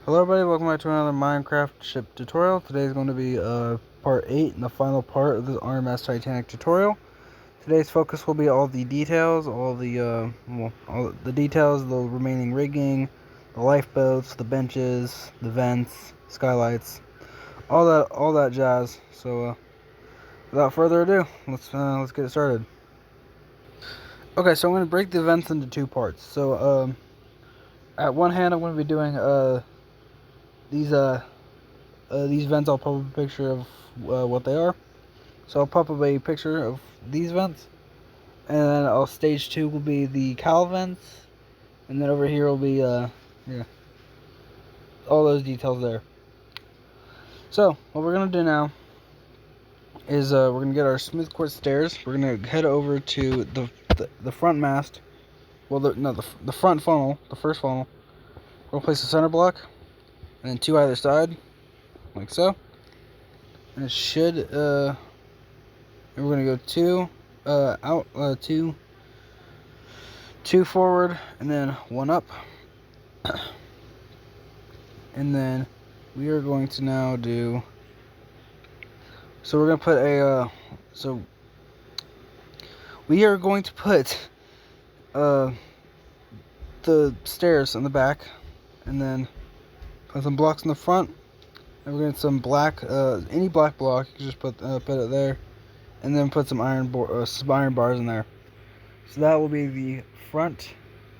Hello everybody, welcome back to another Minecraft ship tutorial. Today is going to be part 8 and the final part of this RMS Titanic tutorial. Today's focus will be all the details, all the details, the remaining rigging, the lifeboats, the benches, the vents, skylights, all that jazz. So without further ado, let's get it started. Okay, so I'm going to break the vents into two parts. So at one hand I'm going to be doing these vents. I'll pop up a picture of what they are. So I'll pop up a picture of these vents, and then stage 2 will be the cowl vents, and then over here will be all those details there. So what we're gonna do now is we're gonna get our smooth quartz stairs. We're gonna head over to the front mast. Well, the front funnel, the first funnel. We'll place a center block, and then 2 either side, like so. And it should and we're gonna go 2 out, 2 forward, and then 1 up. And then we are going to now do, so we're gonna put a we are going to put the stairs on the back, and then put some blocks in the front, and we're gonna get some black, any black block. You can just put it there, and then put some iron bars in there. So that will be the front.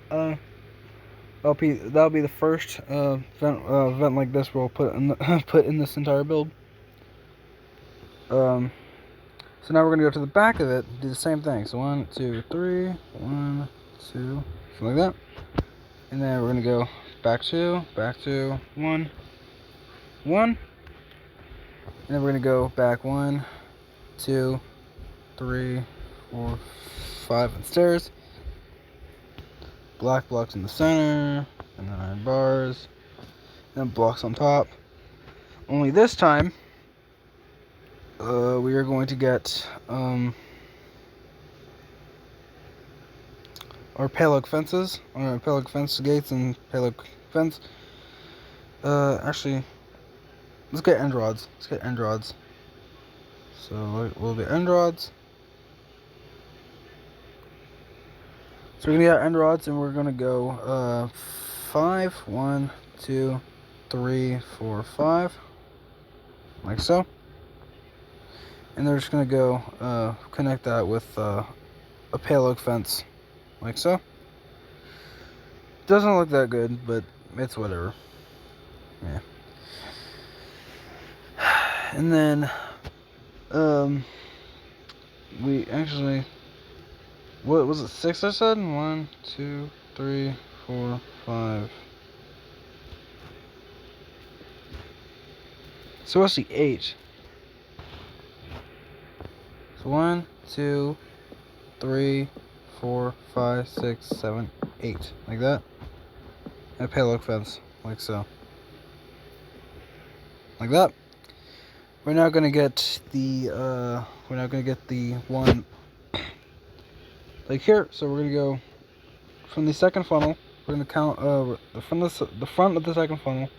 That'll be the first vent like this. We'll put in this entire build. So now we're gonna go to the back of it, do the same thing. So 1, 2, 3, 1, 2, something like that. And then we're gonna go back 2, 1, 1. And then we're gonna go back 1, 2, 3, 4, 5 and stairs. Black blocks in the center, and then iron bars, and then blocks on top. Only this time, we are going to get our pale oak fences, or pale oak fence gates, and pale oak fence. Actually, let's get end rods. So we'll get end rods. So we're gonna get end rods, and we're gonna go 5, 1, 2, 3, 4, 5, like so. And they're just gonna go connect that with a pale oak fence, like so. Doesn't look that good, but it's whatever. Yeah. And then we actually, what was it, 6 I said? 1, 2, 3, 4, 5. So what's the 8? So 1, 2, 3, 4, 5, 6, 7, 8, like that. And a pale oak fence, like so. Like that. We're now gonna get the one like here. So we're gonna go from the second funnel. We're gonna count the front of the second funnel.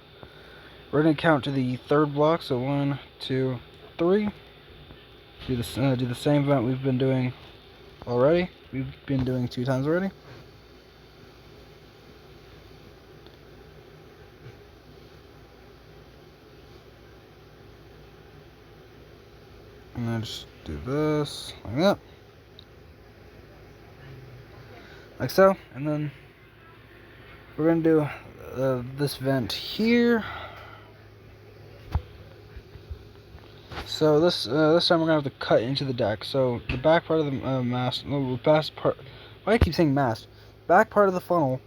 We're gonna count to the third block. So 1, 2, 3. Do the same vent we've been doing already. We've been doing 2 times already. And then just do this like that, like so. And then we're gonna do this vent here. So this time we're gonna have to cut into the deck. So the back part of the mast, no, the back part. Why do I keep saying mast? Back part of the funnel.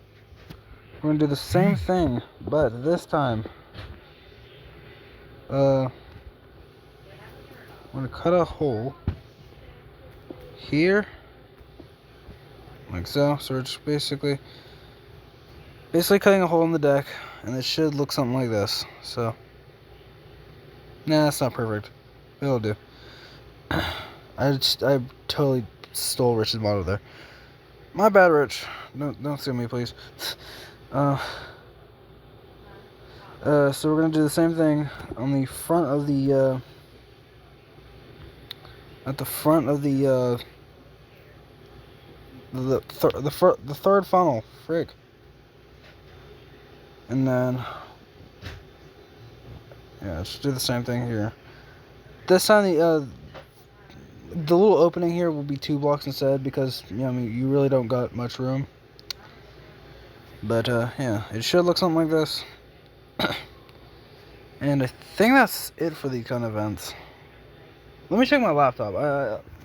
We're gonna do the same thing, but this time, I'm gonna cut a hole here, like so. So we're just basically cutting a hole in the deck, and it should look something like this. So, nah, it's not perfect. It'll do. I totally stole Rich's model there. My bad, Rich. Don't sue me, please. So we're gonna do the same thing on the front of the at the front of the the third funnel, frick. And then yeah, let's do the same thing here. This time the little opening here will be 2 blocks instead because I mean, you really don't got much room. But yeah, it should look something like this. And I think that's it for the kind of events. Let me check my laptop.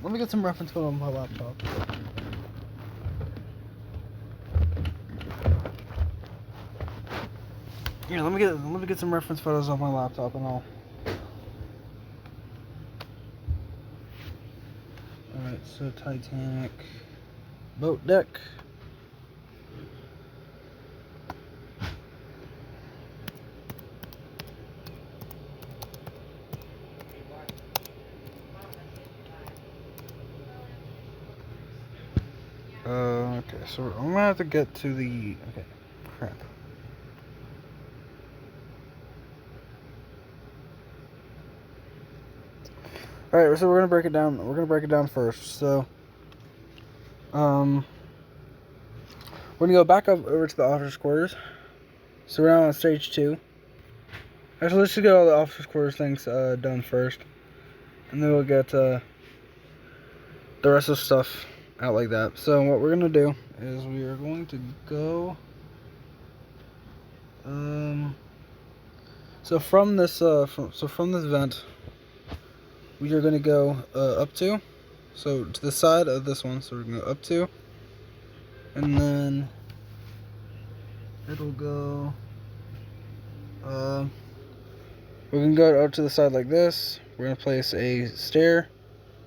Let me get some reference code on my laptop. Here, let me get some reference photos on my laptop and all. Alright, so Titanic boat deck. Okay, so I'm gonna have to get to the okay, crap. Alright, so we're gonna break it down. We're gonna break it down first. So, we're gonna go back up over to the officers' quarters. So we're now on stage 2. Actually, let's just get all the officers' quarters things done first, and then we'll get the rest of the stuff out like that. So what we're gonna do is we are going to go. So from this from this vent, we are gonna go up to. So to the side of this one, so we're gonna go up to, and then it'll go. We're gonna go up to the side like this. We're gonna place a stair,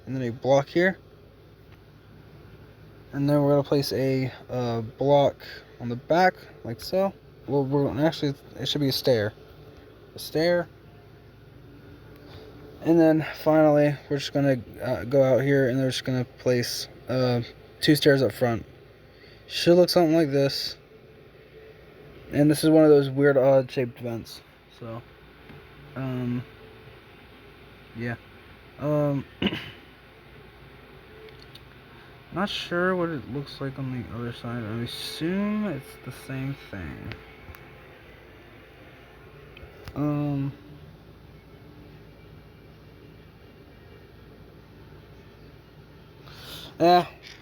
and then a block here, and then we're gonna place a block on the back like so. Well, actually it should be a stair, and then finally we're just gonna go out here, and they're just gonna place 2 stairs up front. Should look something like this. And this is one of those weird odd shaped vents. So yeah. Not sure what it looks like on the other side. I assume it's the same thing.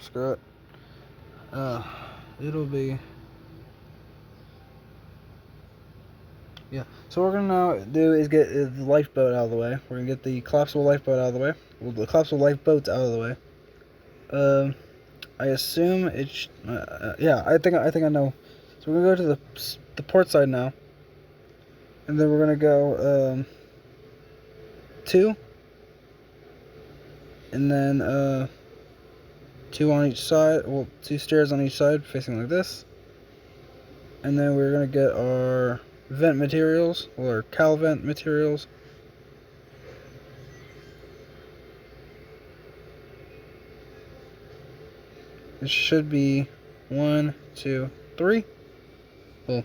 Screw it. It'll be. Yeah. So what we're gonna now do is get the lifeboat out of the way. We're gonna get the collapsible lifeboat out of the way. Well, the collapsible lifeboats out of the way. I assume it's. Yeah. I think I know. So we're gonna go to the port side now, and then we're gonna go 2, and then 2 on each side. Well, 2 stairs on each side, facing like this. And then we're gonna get our vent materials, or cal vent materials. It should be 1, 2, 3. Well,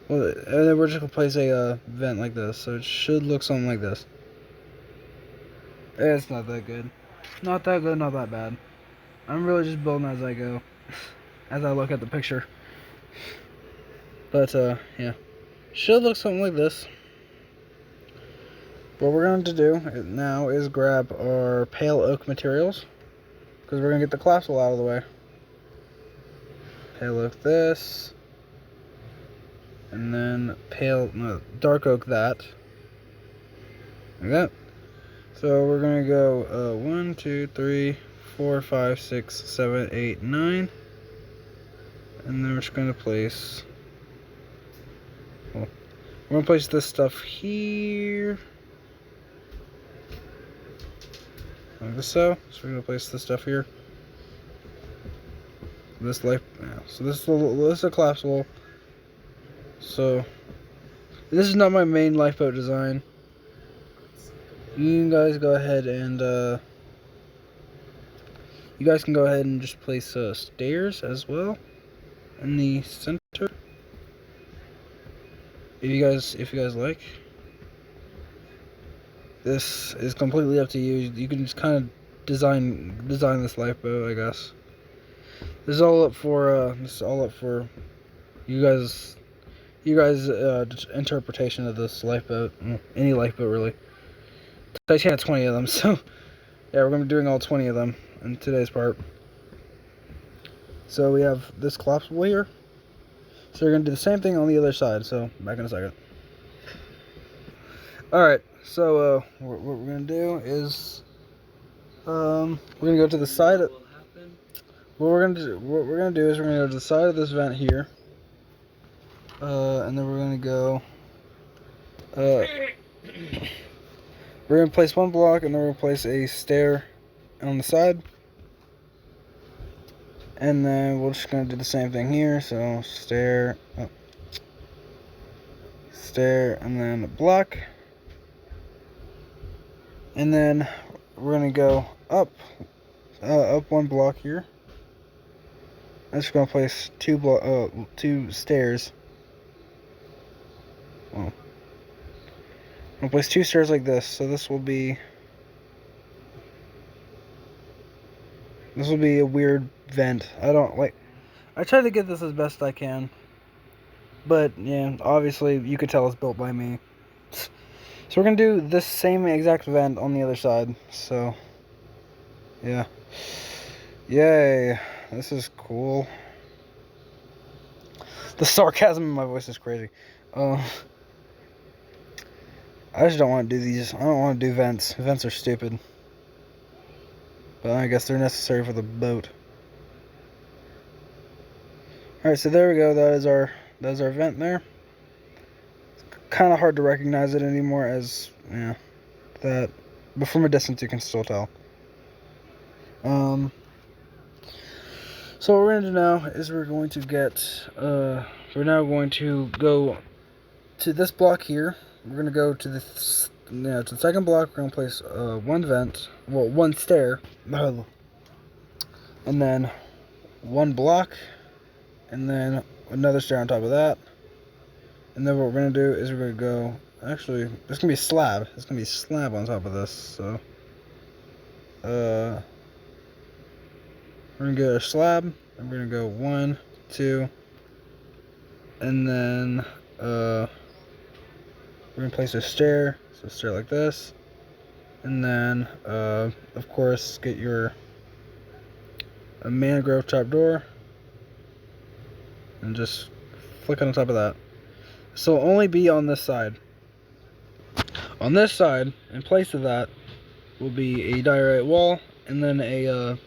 and then we're just gonna place a vent like this, so it should look something like this. It's not that good. Not that good, not that bad. I'm really just building as I go, as I look at the picture. But yeah, should look something like this. What we're going to do now is grab our pale oak materials, because we're going to get the collapsible out of the way. Pale oak this, and then dark oak that, like that. So we're going to go 1, 2, 3, 4, 5, 6, 7, 8, 9, and then we're just going to place. Well, we're going to place this stuff here. Like this, so we're gonna place this stuff here. This so this is a collapsible. So this is not my main lifeboat design. You guys go ahead and you guys can go ahead and just place stairs as well in the center. if you guys like. This is completely up to you. You can just kind of design this lifeboat, I guess. This is all up for you guys interpretation of this lifeboat. Any lifeboat really. Titanic had 20 of them, so yeah, we're gonna be doing all 20 of them in today's part. So we have this collapsible here. So we're gonna do the same thing on the other side. So back in a second. All right. So what we're gonna do is we're gonna go to the side. What we're gonna do is we're gonna go to the side of this vent here, and then we're gonna go. We're gonna place one block, and then we're gonna place a stair on the side, and then we're just gonna do the same thing here. So stair, stair, and then a block, and then we're gonna go up one block here. I'm just gonna place two stairs. Well, I'm gonna place two stairs like this. So this will be a weird vent. I tried to get this as best I can, but yeah, obviously you could tell it's built by me. So we're gonna do this same exact vent on the other side. So yeah, yay. This is cool. The sarcasm in my voice is crazy. I just don't want to do these. I don't want to do vents. Vents are stupid. But I guess they're necessary for the boat. Alright, so there we go. That is our vent there. It's kind of hard to recognize it anymore as, yeah, that. But from a distance you can still tell. So what we're going to do now is we're now going to go to this block here. We're going to go to the second block. We're going to place one stair, and then one block, and then another stair on top of that. And then what we're going to do is we're going to go, actually, there's going to be a slab. There's going to be a slab on top of this, so we're going to get a slab, and we're going to go 1, 2, and then we're going to place a stair, so a stair like this, and then of course get a mangrove trapdoor, and just flick on top of that. So it'll only be on this side. On this side, in place of that, will be a diorite wall, and then a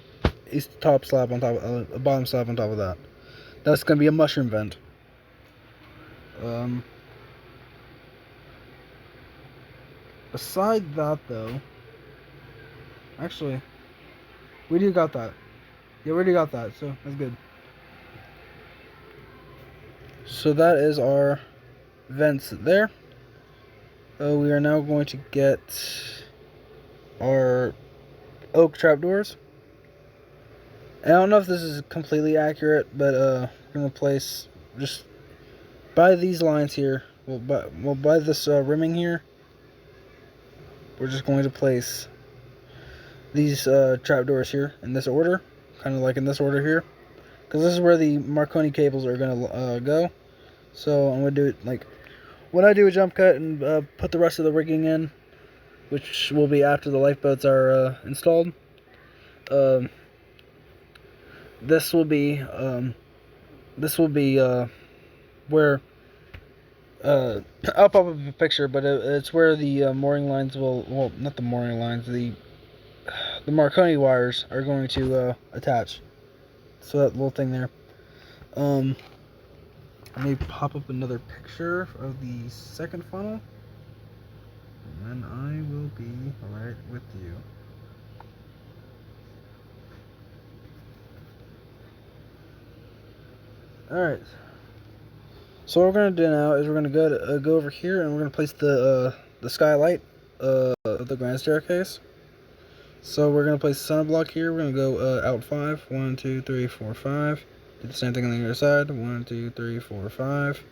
top slab on top, a bottom slab on top of that. That's gonna be a mushroom vent. Beside that, though, actually, we do got that. Yeah, we already got that, so that's good. So that is our vents there. We are now going to get our oak trapdoors. I don't know if this is completely accurate, but we're gonna place just by these lines here. By this rimming here, we're just going to place these trapdoors here in this order, kind of like in this order here, because this is where the Marconi cables are gonna go. So I'm gonna do it like when I do a jump cut and put the rest of the rigging in, which will be after the lifeboats are installed. This will be where I'll pop up a picture, but it's where the mooring lines well, not the mooring lines, the Marconi wires are going to attach. So that little thing there. Let me pop up another picture of the second funnel, and then I will be right with you. Alright, so what we're going to do now is we're going to go over here, and we're going to place the skylight of the grand staircase. So we're going to place the center block here. We're going to go out 5. 1, 2, 3, 4, 5. Do the same thing on the other side. 1, 2, 3, 4, 5.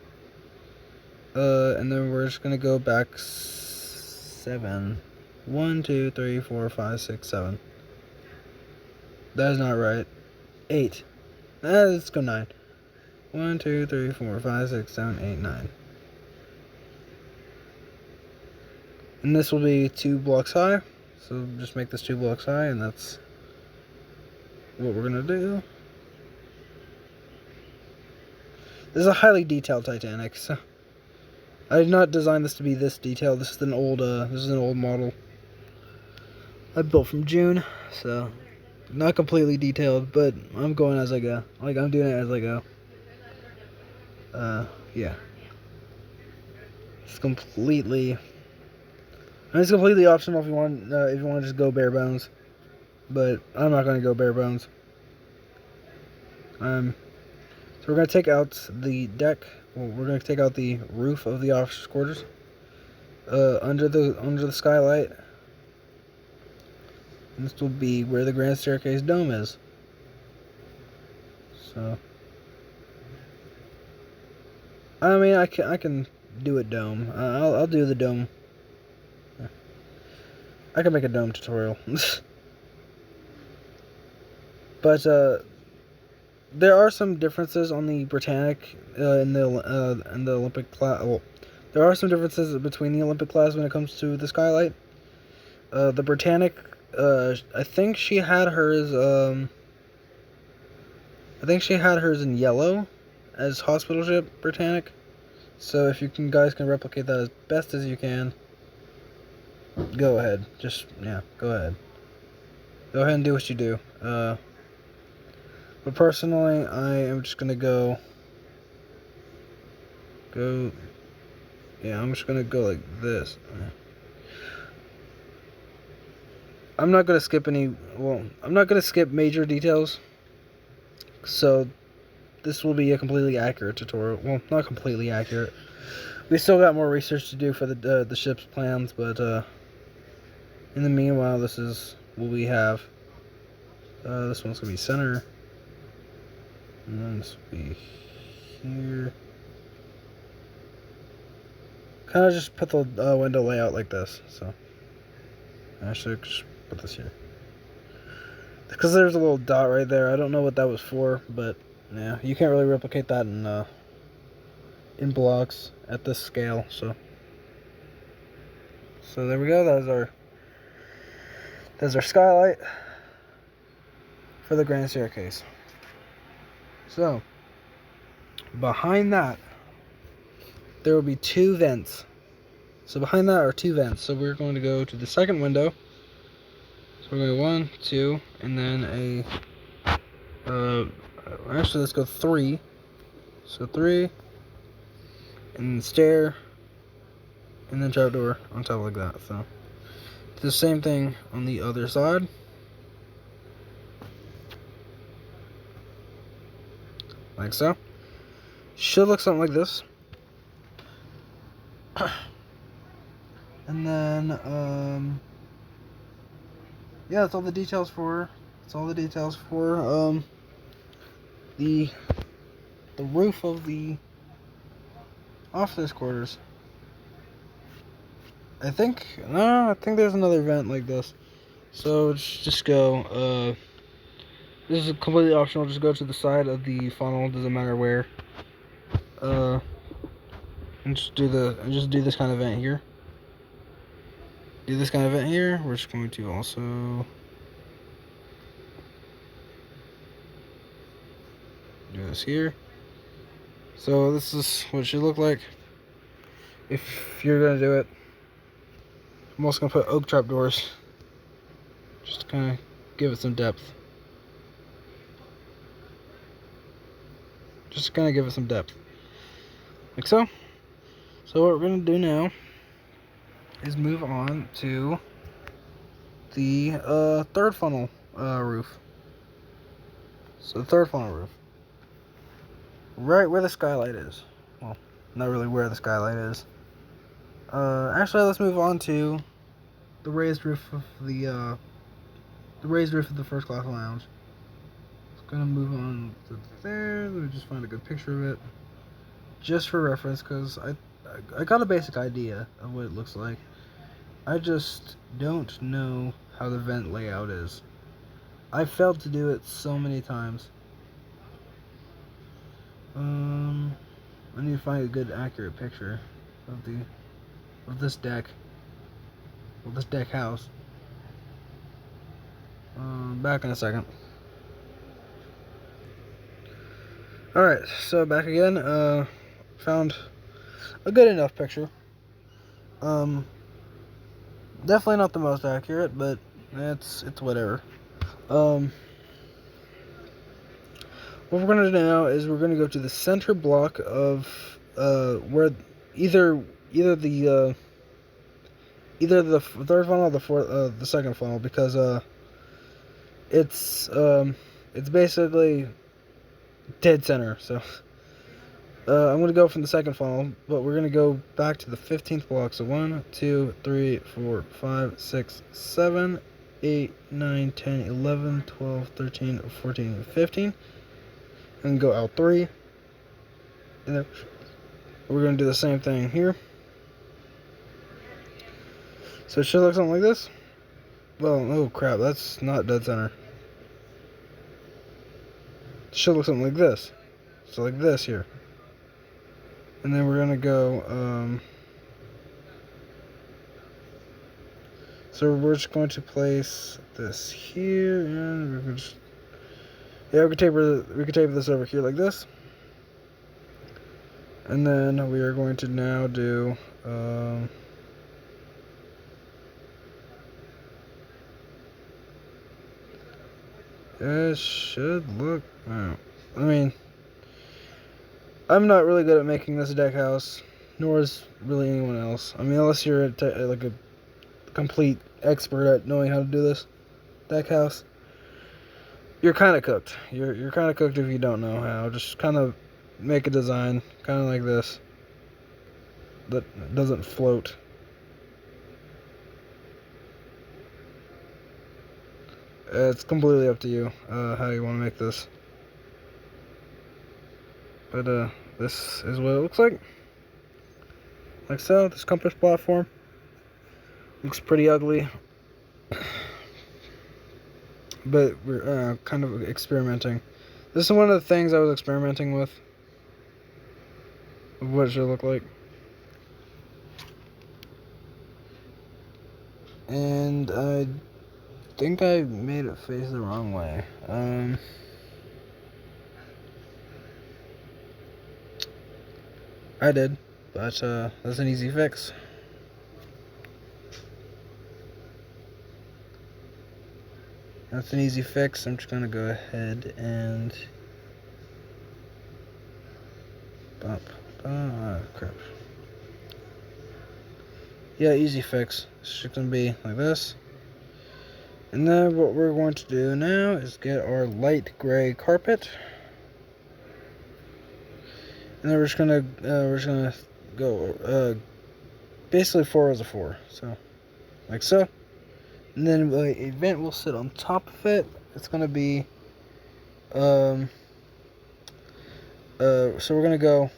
And then we're just gonna go back 7. 1, 2, 3, 4, 5, 6, 7. That is not right. 8. Let's go 9. 1, 2, 3, 4, 5, 6, 7, 8, 9. And this will be 2 blocks high. So just make this 2 blocks high, and that's what we're gonna do. This is a highly detailed Titanic, so I did not design this to be this detailed. This is an old model I built from June, so not completely detailed, but I'm going as I go. Like, I'm doing it as I go. Yeah. It's completely optional if you want to just go bare bones, but I'm not going to go bare bones. So we're going to take out the deck. Well, we're going to take out the roof of the officers' quarters. Under the skylight. And this will be where the grand staircase dome is. So, I mean, I can do a dome. I'll do the dome. I can make a dome tutorial. But there are some differences on the Britannic in the Olympic class. Well, there are some differences between the Olympic class when it comes to the skylight. The Britannic, I think she had hers. I think she had hers in yellow, as hospital ship Britannic. So if you guys can replicate that as best as you can, go ahead. Go ahead. Go ahead and do what you do. But personally, I am just gonna go. Yeah, I'm just gonna go like this. I'm not gonna skip I'm not gonna skip major details. So, this will be a completely accurate tutorial. Well, not completely accurate. We still got more research to do for the ship's plans, but in the meanwhile, this is what we have. This one's gonna be center. And then this will be here. Kind of just put the window layout like this. So I should just put this here because there's a little dot right there. I don't know what that was for, but yeah, you can't really replicate that in blocks at this scale. So there we go. That's our skylight for the grand staircase. So, behind that, there will be 2 vents. So behind that are 2 vents. So we're going to go to the second window. So we're going to go 1, 2, and then actually let's go 3. So 3, and then stair, and then trapdoor on top like that. So the same thing on the other side. Like so. Should look something like this. And then, yeah, that's all the details for, the roof of the officers' quarters. I think there's another vent like this. So just go, this is completely optional, just go to the side of the funnel, doesn't matter where. And just do this kind of vent here. We're just going to also do this here. So this is what it should look like if you're gonna do it. I'm also gonna put oak trap doors, just to kind of give it some depth. Like so. So what we're gonna do now is move on to the third funnel roof. So the third funnel roof, right where the skylight is. Well, not really where the skylight is. Actually, let's move on to the raised roof of the first class lounge. It's gonna move on to there. Let me just find a good picture of it, just for reference, because I got a basic idea of what it looks like. I just don't know how the vent layout is. I failed to do it so many times. I need to find a good, accurate picture of this deck. Well, this deck house. Back in a second. Alright, so back again. Found a good enough picture. Definitely not the most accurate, but it's whatever. What we're gonna do now is we're gonna go to the center block of where either the third funnel or the second funnel, because it's basically dead center. So I'm gonna go from the second funnel, but we're gonna go back to the 15th block. So 1, 2, 3, 4, 5, 6, 7, 8, 9, 10, 11, 12, 13, 14, 15, and go out 3. And then we're gonna do the same thing here. So it should look something like this. Well, oh crap, that's not dead center. It should look something like this. So like this here. And then we're gonna go, so we're just going to place this here, and we can just, we can tape this over here like this. And then we are going to now do, it should look, I mean, I'm not really good at making this deck house, nor is really anyone else. I mean, unless you're like a complete expert at knowing how to do this deck house, you're kind of cooked. You're kind of cooked if you don't know how. Just kind of make a design, kind of like this, that doesn't float. It's completely up to you how you want to make this. But this is what it looks like. Like so, this compass platform looks pretty ugly. But we're kind of experimenting. This is one of the things I was experimenting with. Of what it should look like. And I think I made it face the wrong way. I did, but that's an easy fix. That's an easy fix. I'm just gonna go ahead and crap. Yeah, easy fix. It's just gonna be like this. And then what we're going to do now is get our light gray carpet. And then we're just gonna go basically 4 rows of 4. So like so. And then a vent will sit on top of it. It's gonna be so we're gonna go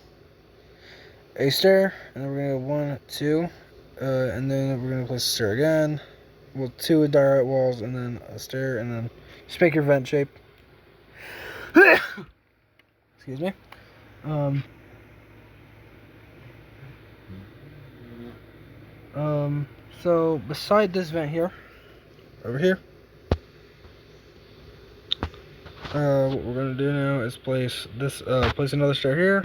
a stair, and then we're gonna go 1, 2, and then we're gonna place a stair again. Well, 2 diorite walls, and then a stair, and then just make your vent shape. Excuse me. So beside this vent here, over here, what we're gonna do now is place this, place another stair here,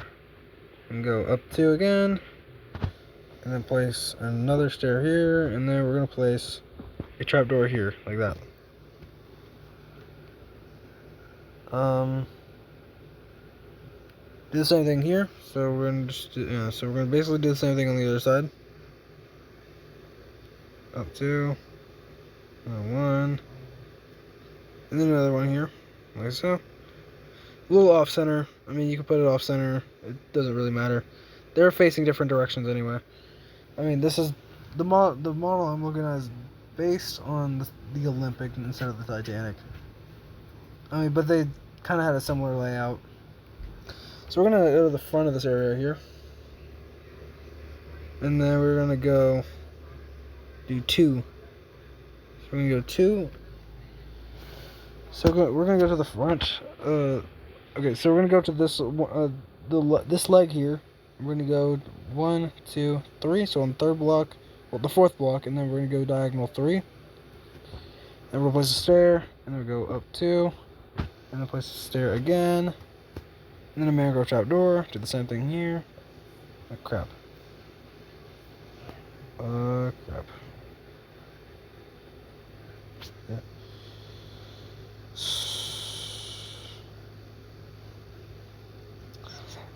and go up 2 again, and then place another stair here, and then we're gonna place a trapdoor here, like that. Do the same thing here. So we're gonna just so we're gonna basically do the same thing on the other side. Up 2, 1, and then another one here, like so. A little off center. I mean, you can put it off center. It doesn't really matter. They're facing different directions anyway. I mean, this is the model I'm looking at is based on the Olympic instead of the Titanic. I mean, but they kind of had a similar layout. So we're gonna go to the front of this area here. And then we're gonna go do 2. So we're gonna go 2. So we're gonna go to the front. Okay, so we're gonna go to this this leg here. We're gonna go 1, 2, 3. So on the third block, well, the fourth block, and then we're gonna go diagonal 3. And we'll place a stair, and then we'll go up 2, and then place a stair again, and then a mangrove trap door. Do the same thing here. Oh, crap. Crap. Yeah.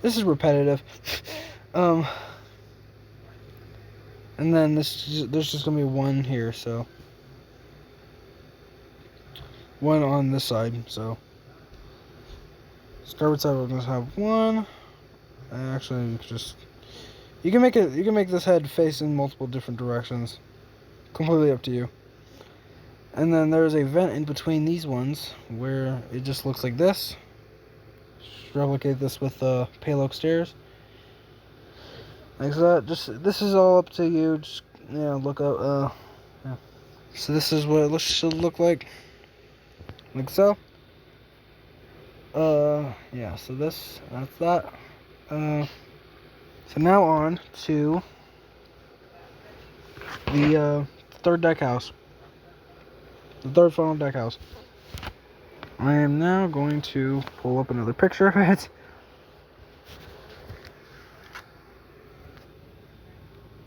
This is repetitive. And then there's just gonna be 1 here, so 1 on this side. So starboard side we're gonna have 1. And actually, you can make this head face in multiple different directions. Completely up to you. And then there's a vent in between these ones where it just looks like this. Just replicate this with pale oak stairs. Like that. This is all up to you. Just look up. Yeah. So this is what it should look like so. Yeah. So that's that. So now on to the third deck house. The third funnel deck house. I am now going to pull up another picture of it.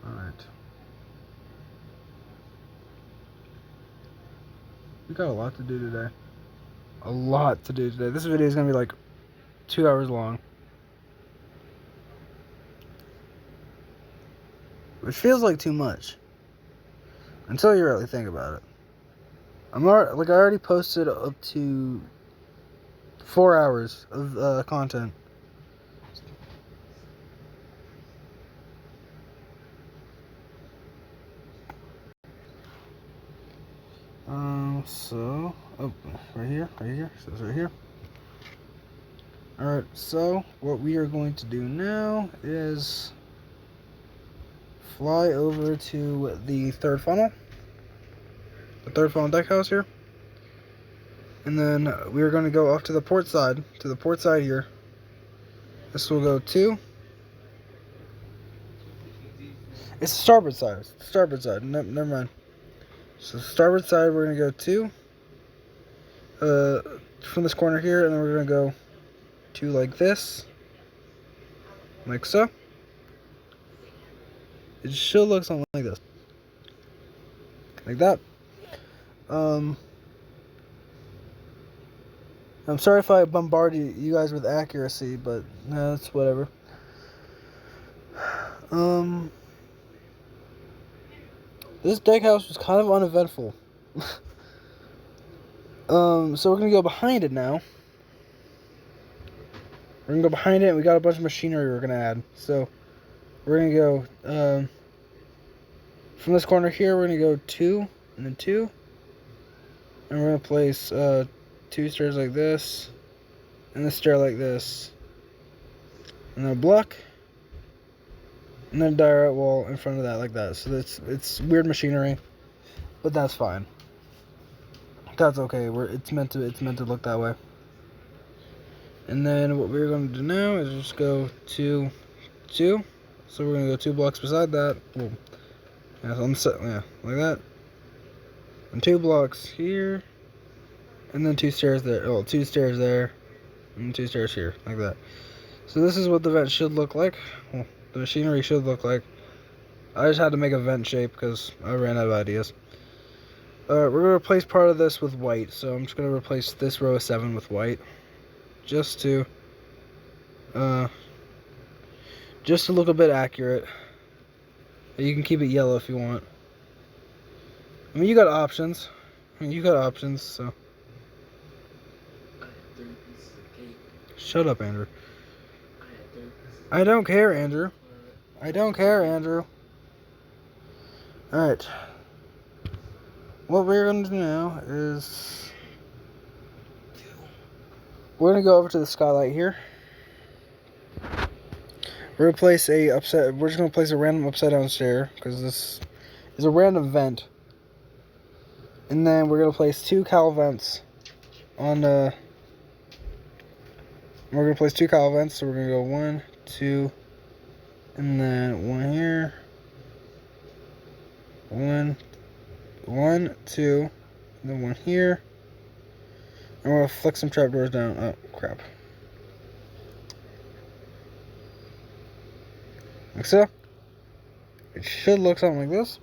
Alright. We got a lot to do today. A lot to do today. This video is going to be like 2 hours long. Which feels like too much. Until you really think about it. I already posted up to 4 hours of content. So, right here, so it's right here. Alright, so what we are going to do now is fly over to the third funnel. The third funnel deck house here. And then we are going to go off to the port side, here. This will go 2. It's the starboard side. Never mind. So starboard side, we're going to go 2. From this corner here, and then we're going to go 2 like this. Like so. It should look something like this. Like that. I'm sorry if I bombard you guys with accuracy, but no, it's whatever. This deck house was kind of uneventful. So we're gonna go behind it now. We're gonna go behind it, and we got a bunch of machinery we're gonna add. So we're gonna go from this corner here. We're gonna go 2 and then 2, and we're gonna place 2 stairs like this, and a stair like this, and then a block, and then a diorite wall in front of that like that. So it's weird machinery, but that's fine. That's okay. It's meant to look that way. And then what we're going to do now is just go 2, 2. So we're going to go 2 blocks beside that. Well, yeah, like that. And 2 blocks here. And then 2 stairs there. Oh, 2 stairs there. And 2 stairs here, like that. So this is what the vent should look like. Well, the machinery should look like. I just had to make a vent shape because I ran out of ideas. We're going to replace part of this with white. So I'm just going to replace this row of 7 with white. Just to look a bit accurate. You can keep it yellow if you want. I mean, you got options. So. Shut up, Andrew. I don't care, Andrew. Alright. What we're going to do now is we're going to go over to the skylight here. We're just gonna place a random upside down stair because this is a random vent. And then we're gonna place 2 cowl vents on the. We're gonna place 2 cowl vents, so we're gonna go 1, 2, and then 1 here. 1, 2, and then 1 here. And we're gonna flex some trapdoors down. Oh crap! Like so. It should look something like this.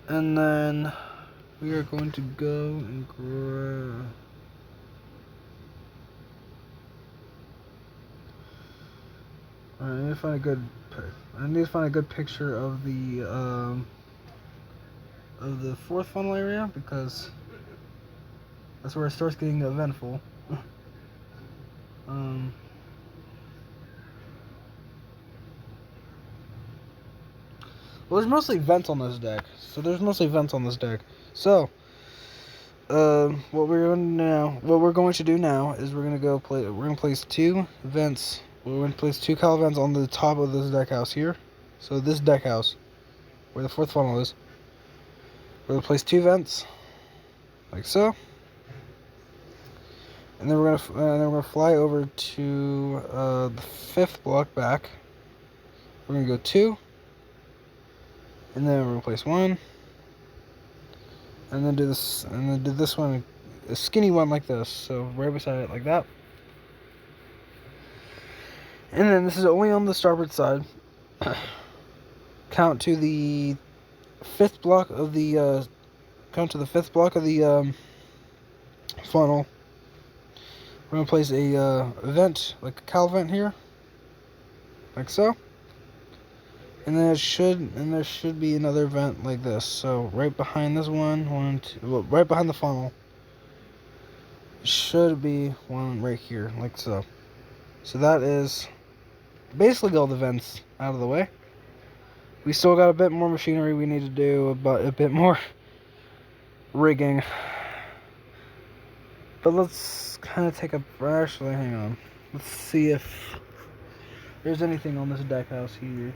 And then we are going to go and grab. I need to find a good picture of the 4th funnel area because that's where it starts getting eventful. Well, there's mostly vents on this deck. So what we're going to do now is we're gonna place 2 vents. We're going to place 2 cowl vents on the top of this deck house here. So this deck house, where the 4th funnel is, we're gonna place 2 vents, like so. And then we're gonna fly over to the 5th block back. We're gonna go 2. And then we're gonna place 1, and then do this one, a skinny one like this, so right beside it like that. And then this is only on the starboard side. Count to the 5th block of the funnel. We're gonna place a vent, like a cowl vent here, like so. And then there should be another vent like this. So right behind this right behind the funnel, should be one right here, like so. So that is basically all the vents out of the way. We still got a bit more machinery we need to do, but a bit more rigging. But let's kind of take a actually hang on. Let's see if there's anything on this deck house here.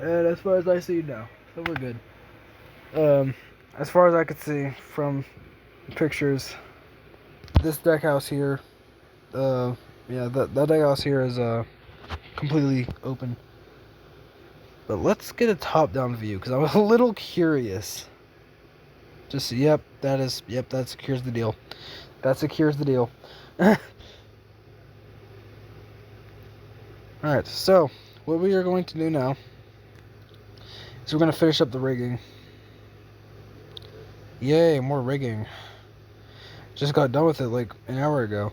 And as far as I see, no. So we're good. As far as I could see from pictures, this deck house here, that deck house here is completely open. But let's get a top-down view because I'm a little curious. That secures the deal. That secures the deal. Alright, so what we are going to do now is we're going to finish up the rigging. Yay, more rigging. Just got done with it like an hour ago.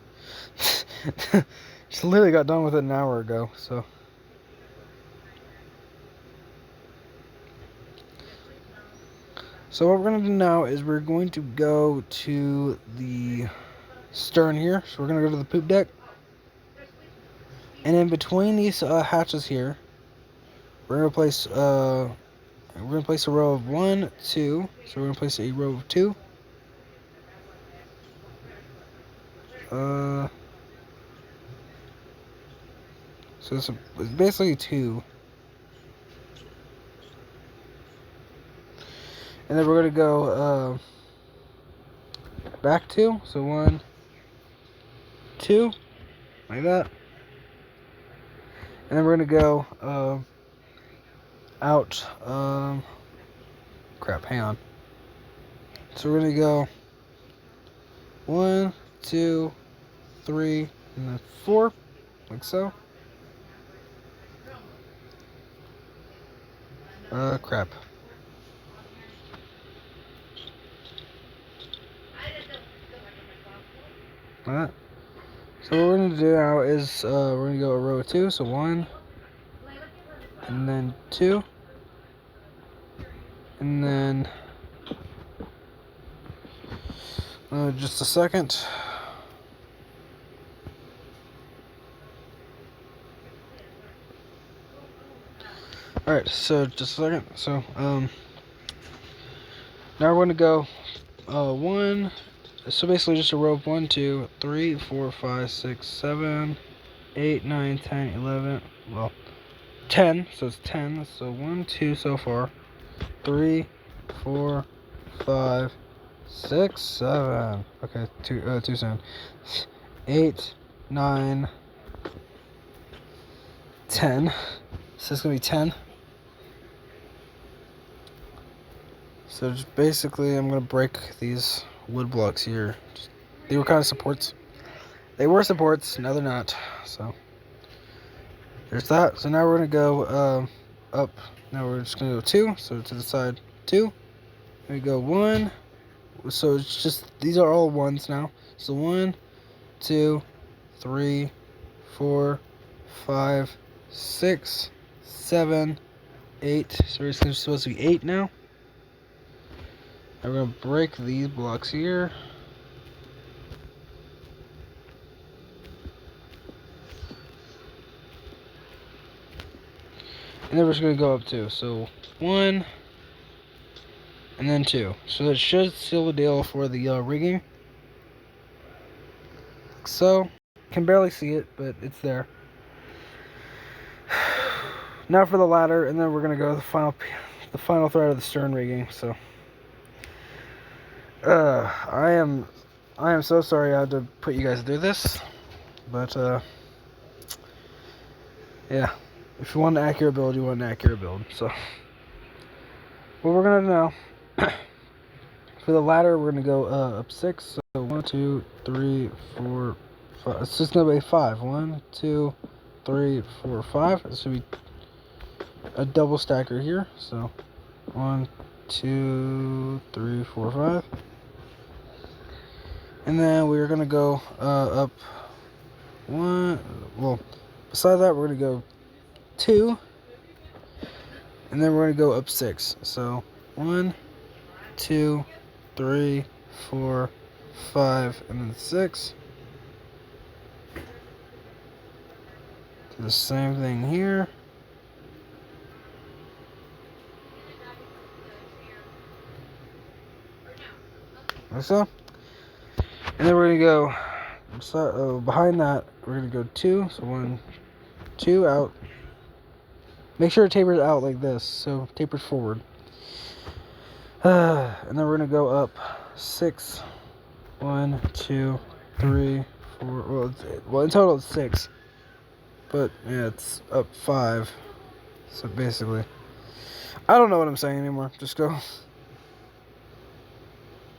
Just literally got done with it an hour ago, so. So what we're going to do now is we're going to go to the stern here. So we're going to go to the poop deck. And in between these hatches here, we're going to place a row of 1, 2. So we're going to place a row of 2. So it's basically 2. And then we're going to go back 2. So 1, 2, like that. And then we're going to go out. Crap, hang on. So we're going to go 1, 2, 3, and then 4, like so. Crap. Alright. So what we're going to do now is we're going to go a row of 2, so 1, and then 2, and then just a second. Alright, so just a second. So now we're going to go 1, So basically just a row of 1, 2, 3, 4, 5, 6, 7, 8, 9, 10, 11, well, 10, so it's 10, so 1, 2 so far, 3, 4, 5, 6, 7, okay, 2, 7, 8, 9, 10, so it's going to be 10. So just basically I'm going to break these wood blocks here. They were kind of supports. They were supports, now they're not, so there's that. So now we're going to go up. Now we're just going to go 2, so to the side 2. There we go 1. So it's just, these are all ones now. So 1, 2, 3, 4, 5, 6, 7, 8. So it's supposed to be 8 now. I'm going to break these blocks here. And then we're just going to go up 2. So 1, and then 2. So that should seal the deal for the rigging. So, can barely see it, but it's there. Now for the ladder, and then we're going to go to the final thread of the stern rigging. So, I am so sorry I had to put you guys through this, but yeah, if you want an accurate build, you want an accurate build. So, what we're gonna do now for the ladder, we're gonna go up 6. So 1, 2, 3, 4, 5. It's just gonna be 5. 1, 2, 3, 4, 5. This should be a double stacker here. So 1, 2, 3, 4, 5. And then we're gonna go up 1. Well, beside that, we're gonna go 2, and then we're gonna go up 6. So 1, 2, 3, 4, 5, and then 6. Do the same thing here. Like so. And then we're gonna go behind that. We're gonna go 2. So 1, 2 out. Make sure it tapers out like this. So tapers forward. And then we're gonna go up 6. 1, 2, 3, 4. Well, in total it's 6. But yeah, it's up 5. So basically, I don't know what I'm saying anymore. Just go.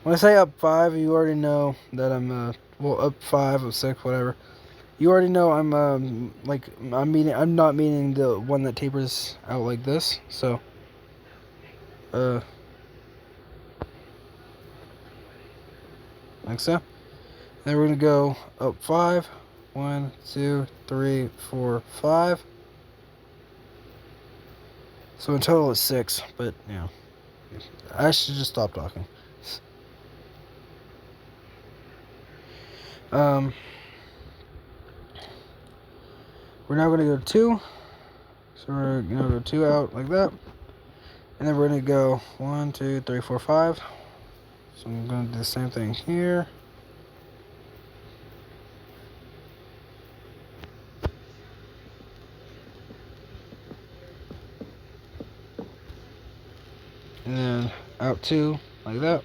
When I say up 5, you already know that I'm up 5 or 6, whatever. You already know I'm I'm not meaning the one that tapers out like this. So like so. Then we're gonna go up 5. 1, 2, 3, 4, 5. So in total it's 6, but you know, I should just stop talking. We're now going to go 2. So we're going to go 2 out like that. And then we're going to go 1, 2, 3, 4, 5. So I'm going to do the same thing here. And then out 2 like that.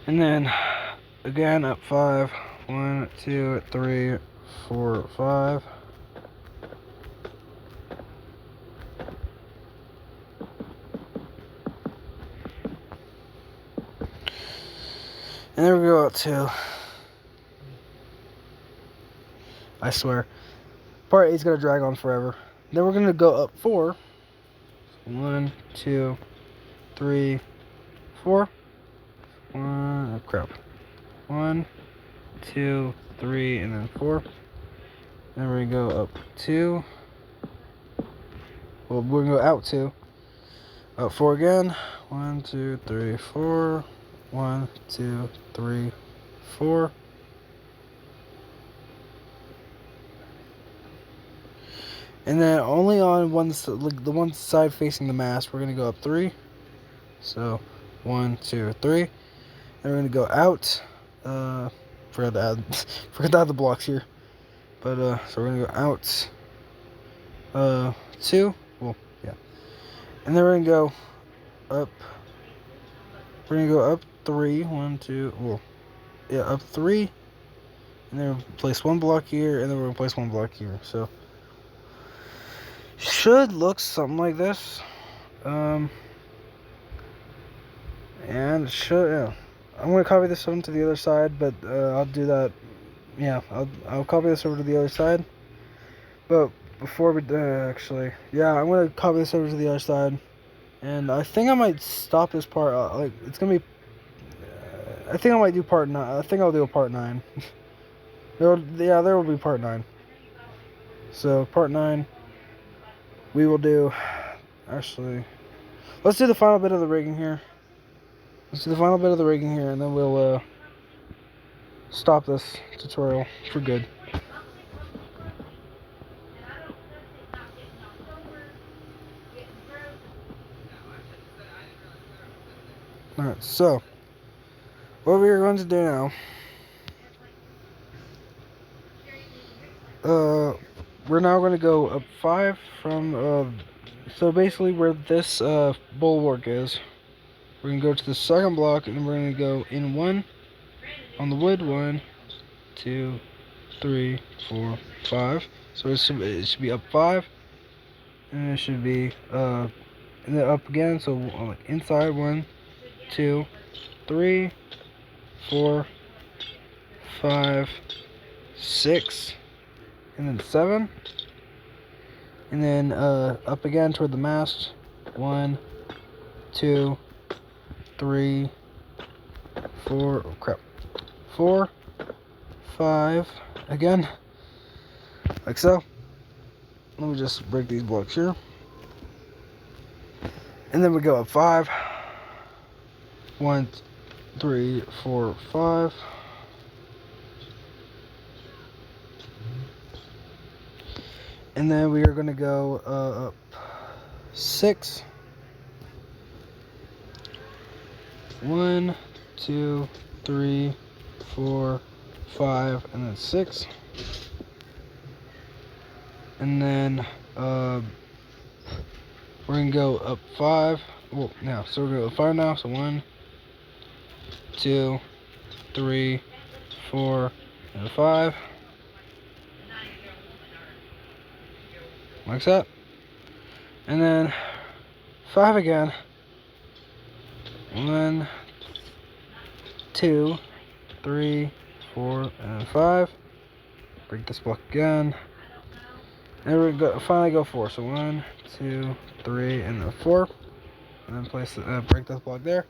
And then again up 5. 1, 2, 3, 4, 5. And there we go out 2. I swear. Part 8 is going to drag on forever. Then we're going to go up 4. 1, 2, 3, 4. Oh crap. 1, 2, 3, and then 4. Then we go up 2. Well, we're going to go out 2. Up 4 again. 1, 2, 3, 4. 1, 2, 3, 4. And then only on the one side facing the mast, we're going to go up 3. So 1, 2, 3. Then we're gonna go out. Forgot to add, forgot to add the blocks here. But so we're gonna go out. 2. Well, yeah. And then we're gonna go up. We're gonna go up 3. 1, 2. Well, yeah, up 3. And then we'll place 1 block here, and then we're gonna place 1 block here. So should look something like this. And it should, yeah. I'm gonna copy this over to the other side, but I'll do that. Yeah, I'll copy this over to the other side. But before we actually, yeah, I'm gonna copy this over to the other side, and I think I might stop this part. Like it's gonna be. I think I might do part 9. I think I'll do a part 9. there will be part 9. So part 9, we will do. Actually, let's do the final bit of the rigging here. Let's do the final bit of the rigging here, and then we'll stop this tutorial for good. Alright, so what we are going to do now, we're now going to go up 5 from, so basically where this bulwark is, we're going to go to the second block, and then we're going to go in 1 on the wood. 1, 2, 3, 4, 5. So it should be up 5, and it should be and then up again. So like inside 1, 2, 3, 4, 5, 6, and then 7, and then up again toward the mast. 1, 2, 3, 4. Oh crap! 4, 5 again, like so. Let me just break these blocks here, and then we go up 5. 1, 3, 4, 5. And then we are going to go up 6. 1, 2, 3, 4, 5, and then 6. And then we're going to go up 5. Well, now, so we're going to go 5 now. So 1, 2, 3, 4, and 5. Like that. And then 5 again. 1, 2, 3, 4, and 5. Break this block again. And we're going to finally go 4. So 1, 2, 3, and then 4. And then place break this block there.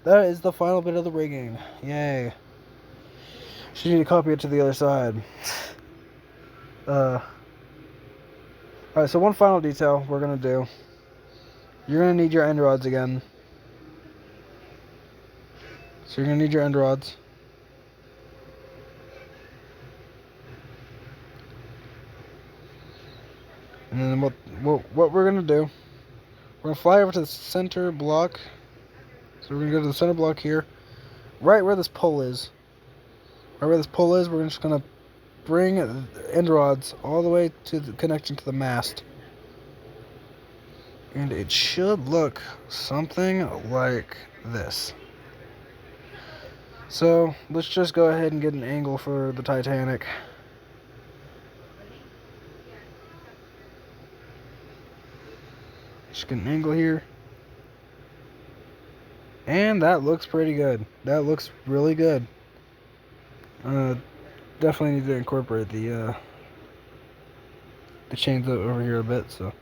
That is the final bit of the rigging. Yay. Should need to copy it to the other side. Alright, so one final detail we're going to do. You're going to need your end rods again. So you're going to need your end rods. And then what we're going to do, we're going to fly over to the center block. So we're going to go to the center block here. Right where this pole is. Right where this pole is, we're just going to bring end rods all the way to the connection to the mast. And it should look something like this. So let's just go ahead and get an angle for the Titanic. Just get an angle here. And that looks pretty good. That looks really good. Definitely need to incorporate the chains over here a bit. So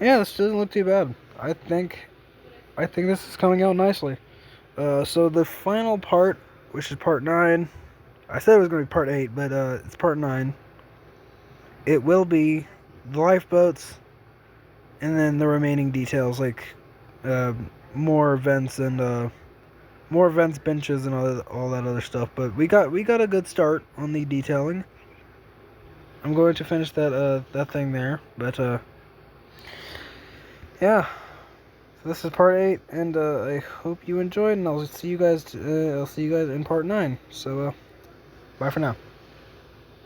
yeah, this doesn't look too bad. I think this is coming out nicely. So the final part, which is part 9, I said it was going to be part 8, but it's part 9. It will be the lifeboats, and then the remaining details, like more vents and benches and all that other stuff. But we got a good start on the detailing. I'm going to finish that thing there, but yeah. this is part 8, and I hope you enjoyed, and I'll see you guys in part 9. So bye for now.